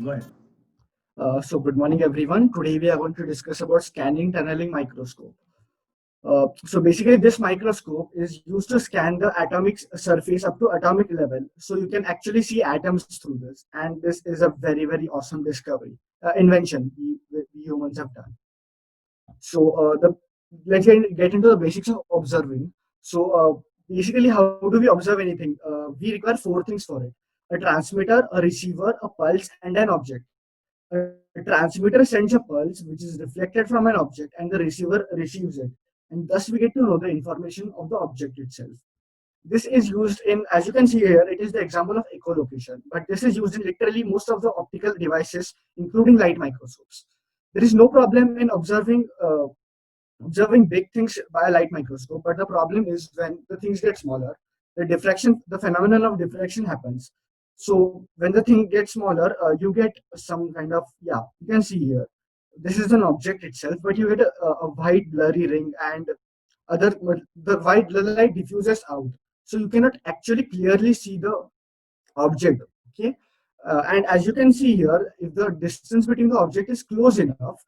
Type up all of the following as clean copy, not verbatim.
Go ahead. So good morning, everyone. Today we are going to discuss about scanning tunneling microscope. So basically, this microscope is used to scan the atomic surface up to atomic level, so you can actually see atoms through this. And this is a very awesome discovery, invention we humans have done. So the let's get into the basics of observing. So basically, how do we observe anything? We require four things for it: a transmitter, a receiver, a pulse, and an object. A transmitter sends a pulse which is reflected from an object and the receiver receives it. And thus we get to know the information of the object itself. This is used in, as you can see here, it is the example of echolocation, but this is used in literally most of the optical devices, including light microscopes. There is no problem in observing big things by a light microscope, but the problem is when the things get smaller, the phenomenon of diffraction happens. So when the thing gets smaller, you get some kind of, yeah, you can see here. This is an object itself, but you get a white blurry ring and the white light diffuses out. So you cannot actually clearly see the object. Okay. And as you can see here, if the distance between the object is close enough,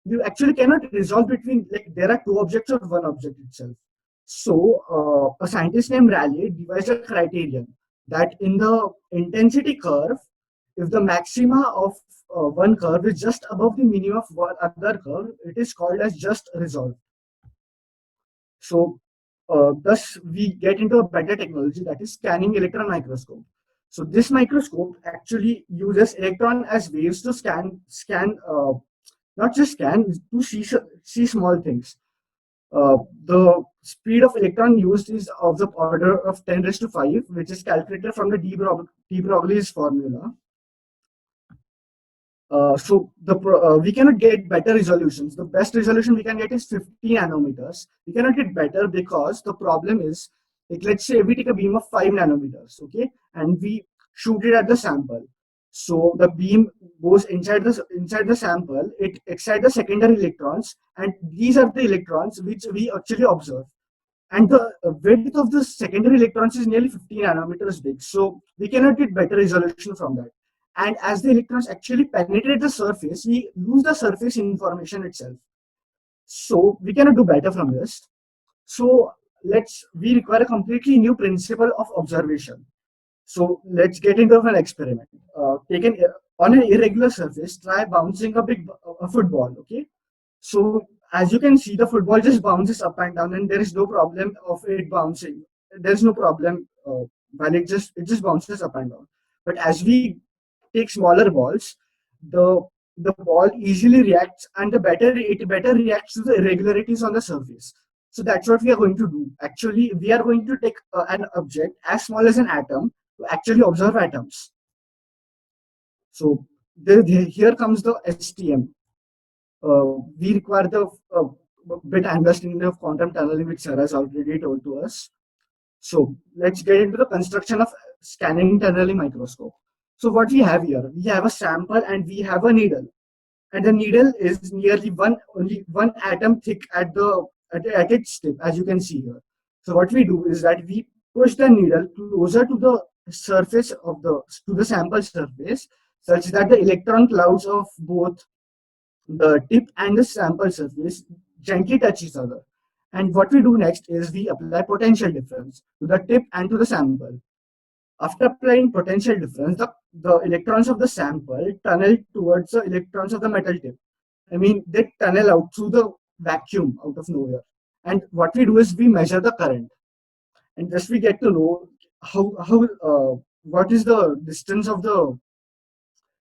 you actually cannot resolve between, like, there are two objects or one object itself. So a scientist named Rayleigh devised a criterion that in the intensity curve, if the maxima of one curve is just above the minimum of one other curve, it is called as just resolve. So thus we get into a better technology, that is scanning electron microscope. So this microscope actually uses electron as waves to not just scan, to see small things. The speed of electron used is of the order of 10 raised to 5, which is calculated from the de Broglie's formula. We cannot get better resolutions. The best resolution we can get is 50 nanometers. We cannot get better because the problem is, like, let's say we take a beam of 5 nanometers, okay, and we shoot it at the sample. So the beam goes inside the sample. It excites the secondary electrons, and these are the electrons which we actually observe. And the width of the secondary electrons is nearly 50 nanometers big. So we cannot get better resolution from that. And as the electrons actually penetrate the surface, we lose the surface information itself. So we cannot do better from this. So we require a completely new principle of observation. So let's get into an experiment. Taken on an irregular surface, try bouncing a football. Okay. So as you can see, the football just bounces up and down, and there is no problem of it bouncing. There's no problem while it just bounces up and down. But as we take smaller balls, the the ball easily reacts, and it better reacts to the irregularities on the surface. So that's what we are going to do. Actually, we are going to take an object as small as an atom to actually observe atoms. So here comes the STM. We require the bit understanding of quantum tunneling, which Sarah has already told to us. So let's get into the construction of scanning tunneling microscope. So what we have here, we have a sample and we have a needle, and the needle is nearly only one atom thick at its tip, as you can see here. So what we do is that we push the needle closer to the surface to the sample surface, such that the electron clouds of both the tip and the sample surface gently touch each other. And what we do next is we apply potential difference to the tip and to the sample. After applying potential difference, the electrons of the sample tunnel towards the electrons of the metal tip. I mean, they tunnel out through the vacuum out of nowhere. And what we do is we measure the current. And thus we get to know what is the distance of the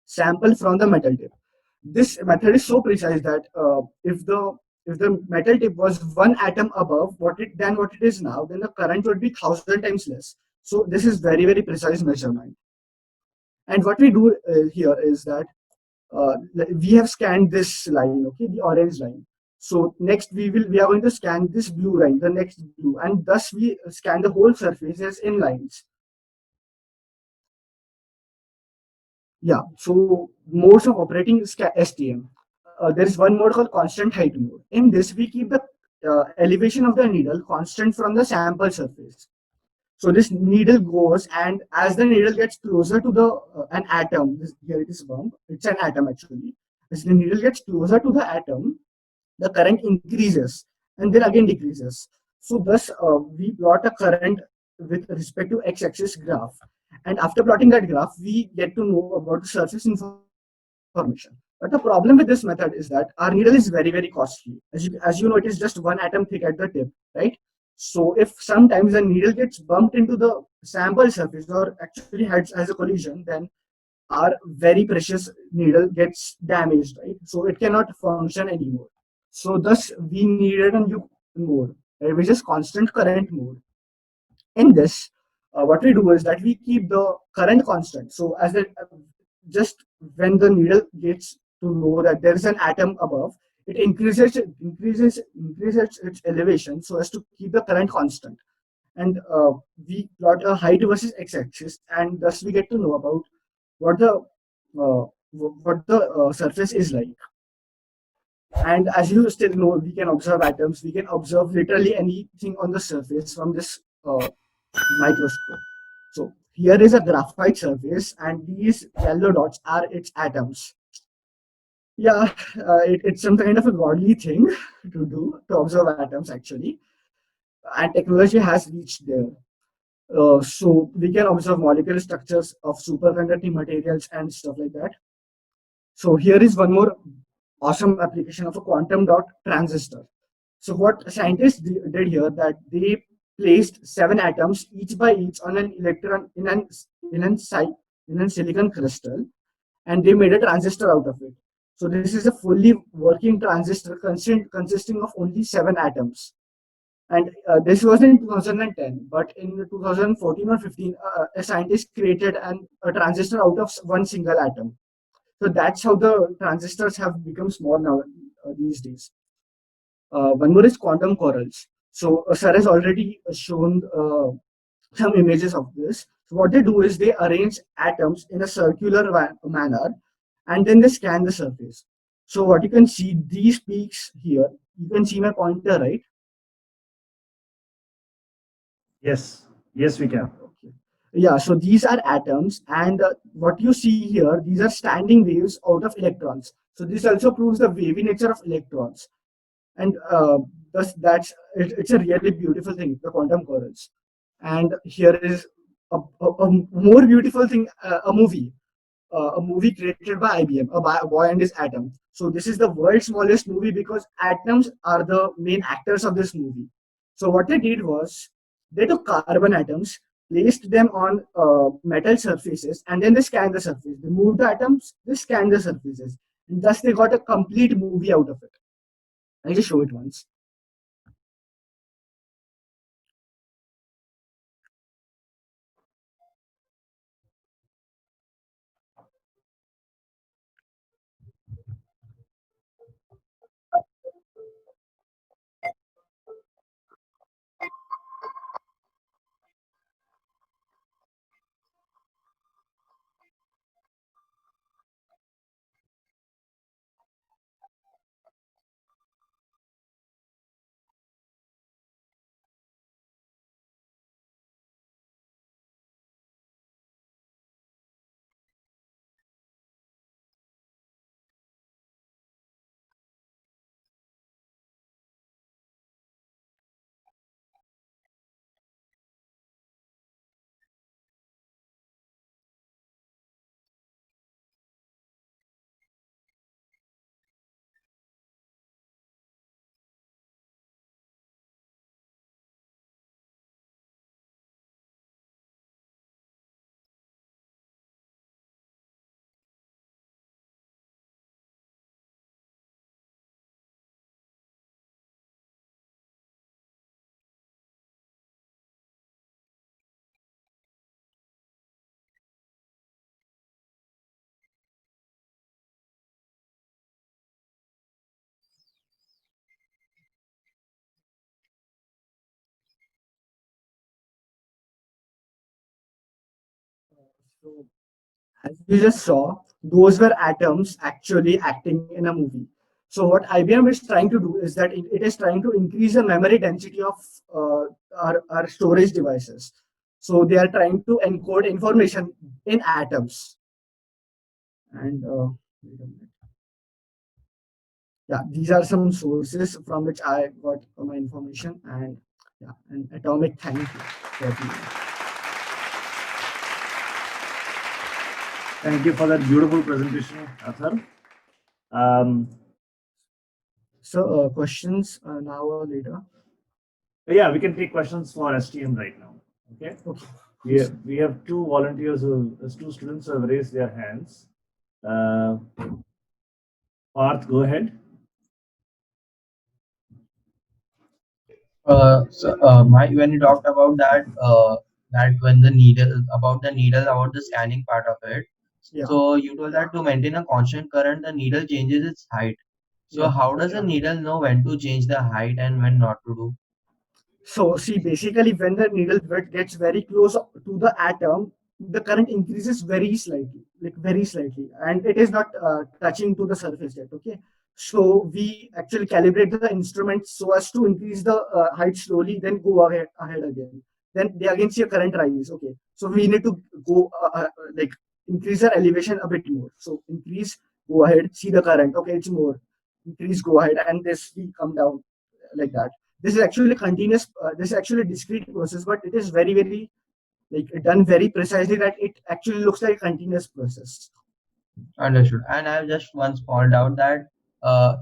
sample from the metal tip. This method is so precise that if the metal tip was one atom above than what it is now, then the current would be 1,000 times less. So this is very precise measurement. And what we do here is that we have scanned this line, okay, the orange line. So next we are going to scan this blue line, the next blue, and thus we scan the whole surface as in lines. Yeah, so modes of operating STM. There is one mode called constant height mode. In this, we keep the elevation of the needle constant from the sample surface. So this needle goes, and as the needle gets closer to the an atom, here it is bump. It's an atom actually. As the needle gets closer to the atom, the current increases and then again decreases. So thus we plot a current with respect to x-axis graph, and after plotting that graph, we get to know about the surface information. But the problem with this method is that our needle is very, very costly. As you know, it is just one atom thick at the tip, right? So if sometimes the needle gets bumped into the sample surface or actually has a collision, then our very precious needle gets damaged, right? So it cannot function anymore. So thus we needed a new mode, right, which is constant current mode. In this, what we do is that we keep the current constant. So as the just when the needle gets to know that there is an atom above, it increases its elevation so as to keep the current constant. And we plot a height versus x-axis, and thus we get to know about what the surface is like. And as you still know, we can observe atoms. We can observe literally anything on the surface from this microscope. So here is a graphite surface, and these yellow dots are its atoms. Yeah, it's some kind of a godly thing to do to observe atoms actually, and technology has reached there. So we can observe molecular structures of superconducting materials and stuff like that. So here is one more awesome application of a quantum dot transistor. So what scientists did here, that they placed 7 atoms each by each on an electron in an in a silicon crystal, and they made a transistor out of it. So this is a fully working transistor consisting of only 7 atoms. And this was in 2010, but in 2014 or 15, a scientist created a transistor out of one single atom. So that's how the transistors have become small now these days. One more is quantum corals. So sir has already shown some images of this. So what they do is they arrange atoms in a circular manner, and then they scan the surface. So what you can see, these peaks here, you can see my pointer, right? Yes, yes, we can. Okay. Yeah, so these are atoms, and what you see here, these are standing waves out of electrons. So this also proves the wavy nature of electrons, and it's a really beautiful thing, the quantum corals. And here is a more beautiful thing, a movie created by IBM, Boy and His Atom. So this is the world's smallest movie because atoms are the main actors of this movie. So what they did was they took carbon atoms, placed them on metal surfaces, and then they scanned the surface. They moved the atoms, they scanned the surfaces, and thus they got a complete movie out of it. I just show it once. So as you just saw, those were atoms actually acting in a movie. So what IBM is trying to do is that it is trying to increase the memory density of our storage devices. So they are trying to encode information in atoms. And wait a minute. Yeah, these are some sources from which I got my information. And yeah, an atomic thank you for Thank you for that beautiful presentation, Athar. So questions now or later? Yeah, we can take questions for STM right now. Okay. Okay. We have two volunteers, two students who have raised their hands. Parth, go ahead. When you talked about that when the needle about the scanning part of it, Yeah. so you told that to maintain a constant current, the needle changes its height. So Yeah. how does a needle know when to change the height and when not to do? So see, basically, when the needle thread gets very close to the atom, the current increases very slightly, like very slightly, and it is not touching to the surface yet. Okay, so we actually calibrate the instrument so as to increase the height slowly, then go ahead again. Then they again see a current rise. Okay, so we need to go like increase our elevation a bit more. So increase, go ahead, see the current. Okay, it's more. Increase, go ahead, and this we come down like that. This is actually continuous. This is actually a discrete process, but it is very like done very precisely that it actually looks like a continuous process. Understood. And I've just once found out that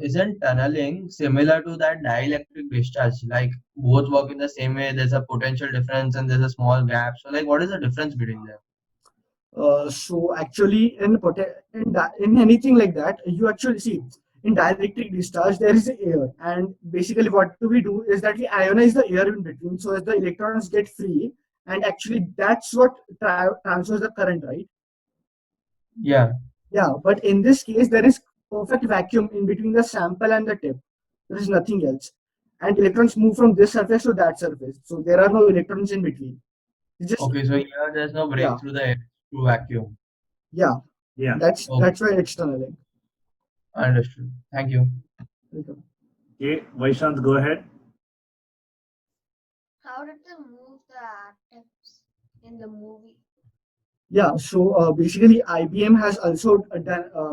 isn't tunneling similar to that dielectric discharge? Like both work in the same way. There's a potential difference and there's a small gap. So like, what is the difference between them? So actually, in anything like that, you actually see in dielectric discharge there is air, and basically what do we do is that we ionize the air in between so as the electrons get free, and actually that's what transfers the current, right? Yeah. Yeah, but in this case, there is perfect vacuum in between the sample and the tip. There is nothing else. And electrons move from this surface to that surface. So there are no electrons in between. It's just, Okay. So here there's no break yeah, through the air through vacuum. yeah. Yeah. Okay. That's why it's tunneling. Understood. Thank you. Welcome. Okay, Vaishant, go ahead. How did they move the atoms in the movie? Yeah, so basically IBM has also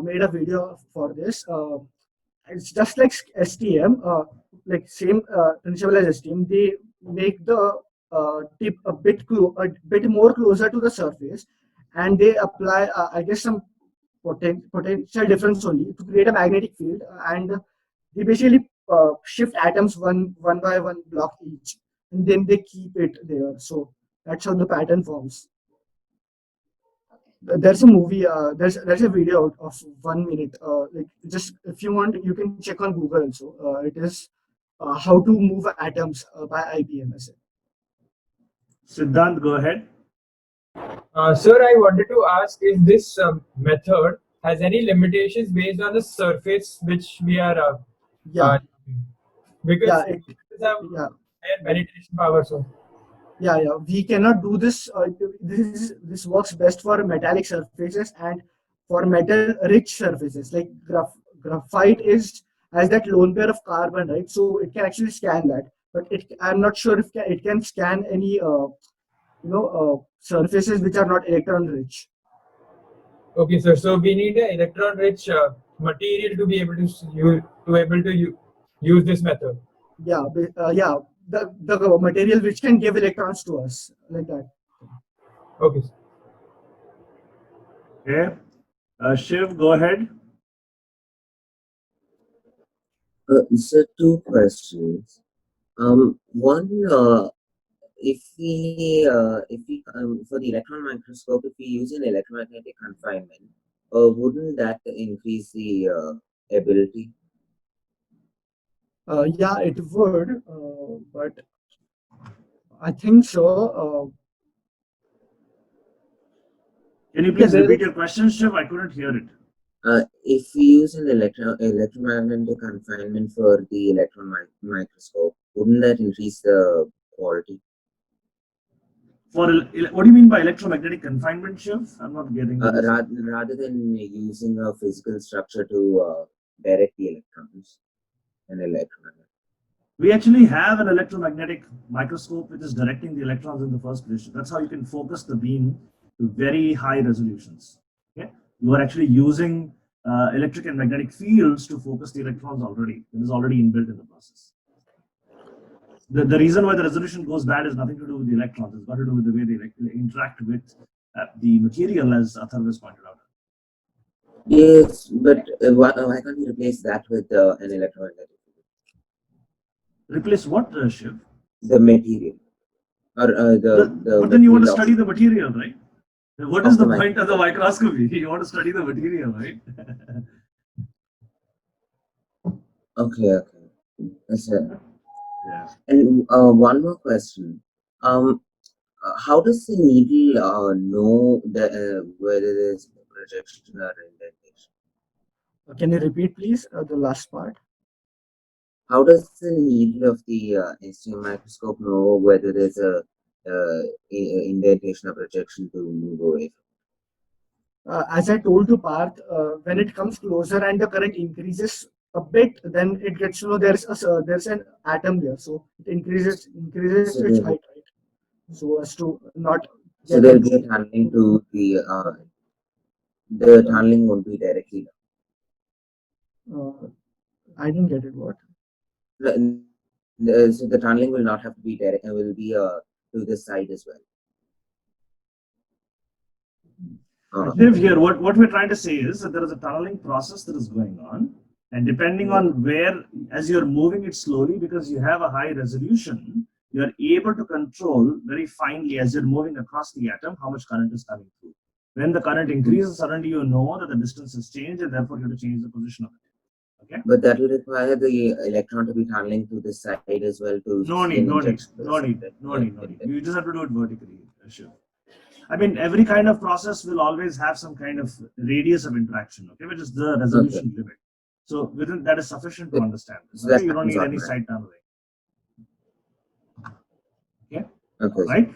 made a video for this. It's just like STM, like same principle as STM. They make the tip a bit more closer to the surface, and they apply, I guess, some potential difference only to create a magnetic field, and they basically shift atoms one by one block each, and then they keep it there. So that's how the pattern forms. Okay. There's a movie. There's a video of 1 minute. Like just if you want, you can check on Google also. It is how to move atoms by IBM. Siddhant, go ahead. Sir, I wanted to ask if this method has any limitations based on the surface which we are Yeah, because yeah, it have yeah. higher penetration power. So Yeah. We cannot do this. This works best for metallic surfaces and for metal-rich surfaces. Like graphite is has that lone pair of carbon, right? So it can actually scan that. But I'm not sure if it can scan any surfaces which are not electron-rich. okay, sir. So we need an electron-rich material to be able to use this method. Yeah, yeah. The material which can give electrons to us, like that. Okay. Sir. Okay. Shiv, go ahead. So two questions. One, if we for the electron microscope, if we use an electromagnetic confinement, wouldn't that increase the ability? Yeah, it would, but I think so. Can you please repeat your question, Shiv? I couldn't hear it. If we use an electromagnetic confinement for the electron microscope, wouldn't that increase the quality? What do you mean by electromagnetic confinement, Shiv? I'm not getting this. Rather than using a physical structure to direct the electrons in electromagnet. We actually have an electromagnetic microscope which is directing the electrons in the first position. That's how you can focus the beam to very high resolutions. Okay, you are actually using electric and magnetic fields to focus the electrons already. It is already inbuilt in the process. The reason why the resolution goes bad is nothing to do with the electrons. It's got to do with the way they interact with the material, as Atharv has pointed out. Yes, but why can't you replace that with an electromagnetic field? Replace what, Shiv? The material, or But then you want to material of- study the material, right? What Of is the the point of the microscopy? You want to study the material, right? Okay, okay. Yes, sir. Yeah. And one more question. How does the needle know whether there's projection or indentation? Can you repeat, please, the last part? How does the needle of the STM microscope know whether there's a indentation or projection to move away from? As I told you, Parth, when it comes closer and the current increases a bit, then it gets to know there's an atom there, so it increases So its there- height, right? So as to not So get there'll be a tunneling to the tunneling won't be directly I didn't get it. What? down. So the tunneling will not have to be direct, it will be to the side as well. Shiv, here, what we're trying to say is that there is a tunneling process that is going on. And depending on where, as you're moving it slowly, because you have a high resolution, you are able to control very finely as you're moving across the atom how much current is coming through. When the current increases, suddenly you know that the distance has changed and therefore you have to change the position of it. Okay? But that will require the electron to be tunneling to the side as well to No need, gain no need, injection to the no side. need, no need, no need. You just have to do it vertically, Shiv. I mean, every kind of process will always have some kind of radius of interaction, okay, which is the resolution limit. So within that is sufficient to understand this. So Okay? that You don't happens need any automatically. side tunneling. Okay, Okay. right?